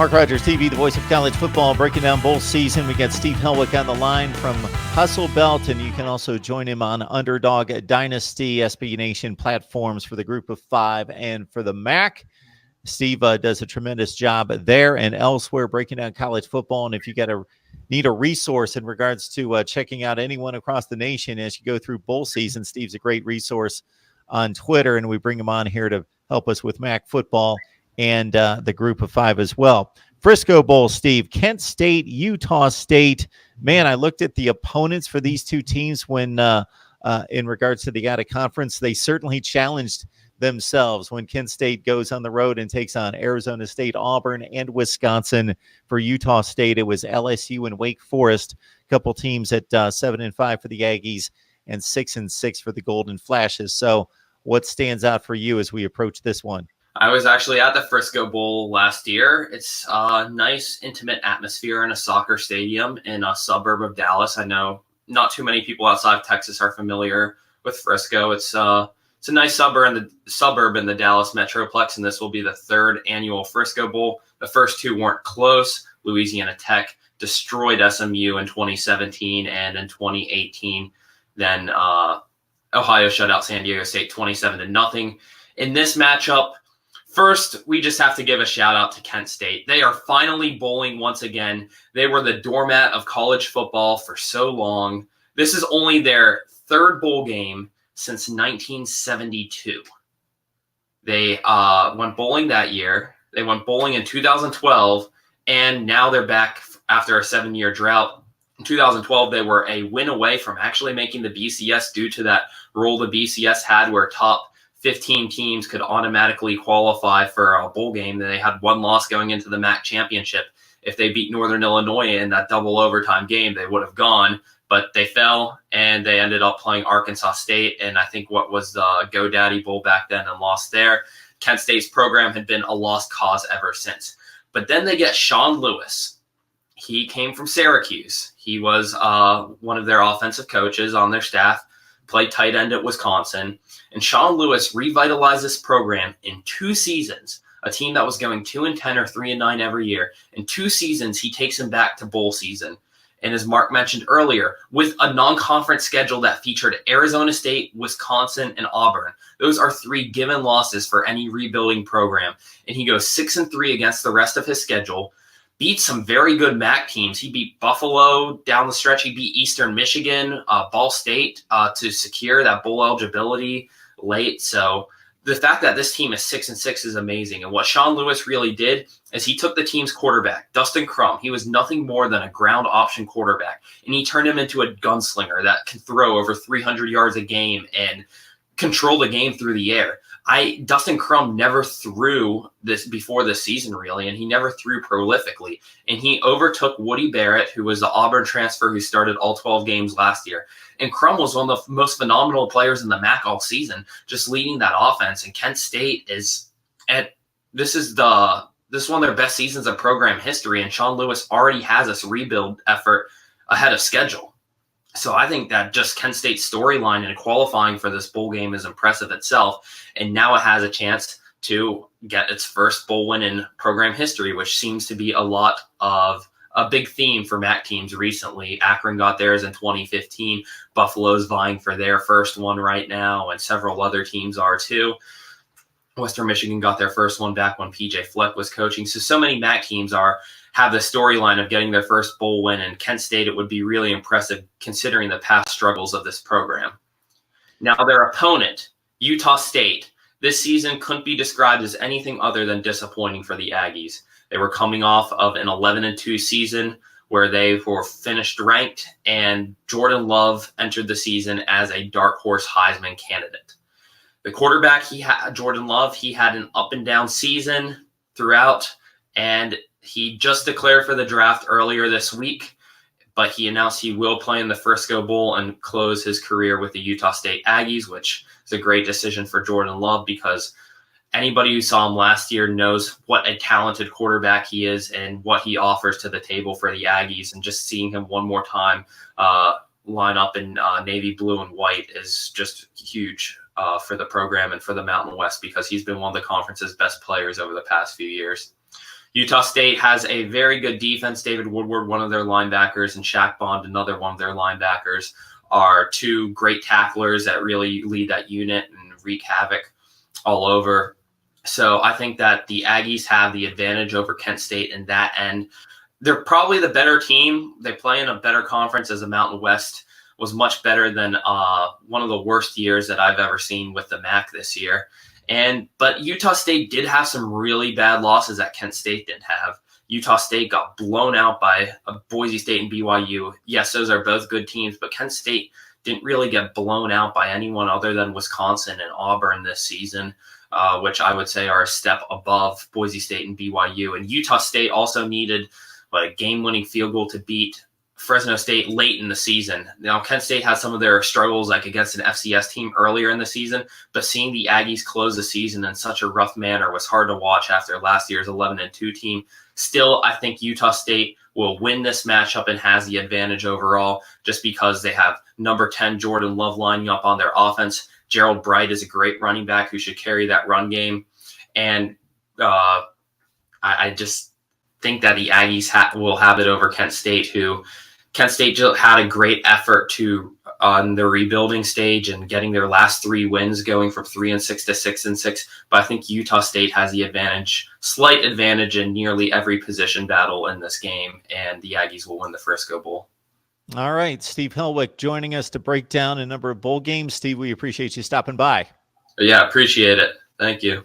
Mark Rogers TV, the voice of college football, breaking down bowl season. We got Steve Helwick on the line from Hustle Belt, and you can also join him on Underdog Dynasty, SB Nation platforms for the Group of Five and for the MAC. Steve does a tremendous job there and elsewhere breaking down college football. And if you need a resource in regards to checking out anyone across the nation as you go through bowl season, Steve's a great resource on Twitter, and we bring him on here to help us with MAC football and the Group of Five as well. Frisco Bowl, Steve, Kent State, Utah State. Man, I looked at the opponents for these two teams when in regards to the out-of-conference. They certainly challenged themselves when Kent State goes on the road and takes on Arizona State, Auburn, and Wisconsin. For Utah State, it was LSU and Wake Forest, a couple teams at 7-5 for the Aggies and 6-6 for the Golden Flashes. So what stands out for you as we approach this one? I was actually at the Frisco Bowl last year. It's a nice, intimate atmosphere in a soccer stadium in a suburb of Dallas. I know not too many people outside of Texas are familiar with Frisco. It's a nice suburb in the Dallas Metroplex, and this will be the third annual Frisco Bowl. The first two weren't close. Louisiana Tech destroyed SMU in 2017, and in 2018, then Ohio shut out San Diego State 27-0. In this matchup, first, we just have to give a shout out to Kent State. They are finally bowling once again. They were the doormat of college football for so long. This is only their third bowl game since 1972. They went bowling that year. They went bowling in 2012, and now they're back after a 7-year drought. In 2012, they were a win away from actually making the BCS due to that rule the BCS had where top 15 teams could automatically qualify for a bowl game. They had one loss going into the MAC championship. If they beat Northern Illinois in that double overtime game, they would have gone, but they fell and they ended up playing Arkansas State. And I think what was the GoDaddy Bowl back then and lost there. Kent State's program had been a lost cause ever since. But then they get Sean Lewis. He came from Syracuse. He was one of their offensive coaches on their staff, played tight end at Wisconsin. And Sean Lewis revitalized this program in 2 seasons, a team that was going 2-10 or 3-9 every year. In 2 seasons, he takes them back to bowl season. And as Mark mentioned earlier, with a non-conference schedule that featured Arizona State, Wisconsin, and Auburn. Those are 3 given losses for any rebuilding program. And he goes 6-3 against the rest of his schedule, beat some very good MAC teams. He beat Buffalo down the stretch. He beat Eastern Michigan, Ball State to secure that bowl eligibility late. So the fact that this team is 6-6 is amazing. And what Sean Lewis really did is he took the team's quarterback, Dustin Crum. He was nothing more than a ground option quarterback, and he turned him into a gunslinger that can throw over 300 yards a game and control the game through the air. Dustin Crum never threw this before this season, really, and he never threw prolifically. And he overtook Woody Barrett, who was the Auburn transfer who started all 12 games last year. And Crum was one of the most phenomenal players in the MAC all season, just leading that offense. And Kent State this is one of their best seasons of program history, and Sean Lewis already has this rebuild effort ahead of schedule. So I think that just Kent State's storyline and qualifying for this bowl game is impressive itself. And now it has a chance to get its first bowl win in program history, which seems to be a lot of a big theme for MAC teams recently. Akron got theirs in 2015. Buffalo's vying for their first one right now, and several other teams are too. Western Michigan got their first one back when PJ Fleck was coaching. So many MAC teams have the storyline of getting their first bowl win, and Kent State, it would be really impressive considering the past struggles of this program. Now, their opponent, Utah State, this season couldn't be described as anything other than disappointing for the Aggies. They were coming off of an 11-2 season where they were finished ranked, and Jordan Love entered the season as a dark horse Heisman candidate. The quarterback, Jordan Love, he had an up and down season throughout, and he just declared for the draft earlier this week, but he announced he will play in the Frisco Bowl and close his career with the Utah State Aggies, which is a great decision for Jordan Love because anybody who saw him last year knows what a talented quarterback he is and what he offers to the table for the Aggies. And just seeing him one more time line up in navy blue and white is just huge for the program and for the Mountain West because he's been one of the conference's best players over the past few years. Utah State has a very good defense. David Woodward, one of their linebackers, and Shaq Bond, another one of their linebackers, are two great tacklers that really lead that unit and wreak havoc all over. So I think that the Aggies have the advantage over Kent State in that end. They're probably the better team. They play in a better conference, as the Mountain West was much better than one of the worst years that I've ever seen with the MAC this year. But Utah State did have some really bad losses that Kent State didn't have. Utah State got blown out by Boise State and BYU. Yes, those are both good teams, but Kent State didn't really get blown out by anyone other than Wisconsin and Auburn this season, which I would say are a step above Boise State and BYU. And Utah State also needed a game-winning field goal to beat Fresno State late in the season. Now, Kent State had some of their struggles like against an FCS team earlier in the season, but seeing the Aggies close the season in such a rough manner was hard to watch after last year's 11-2 team. Still, I think Utah State will win this matchup and has the advantage overall just because they have number 10 Jordan Love lining up on their offense. Gerald Bright is a great running back who should carry that run game. And I just think that the Aggies will have it over Kent State, who Kent State had a great effort on the rebuilding stage and getting their last 3 wins, going from 3-6 to 6-6. But I think Utah State has the slight advantage in nearly every position battle in this game, and the Aggies will win the Frisco Bowl. All right, Steve Helwick joining us to break down a number of bowl games. Steve, we appreciate you stopping by. Yeah, appreciate it. Thank you.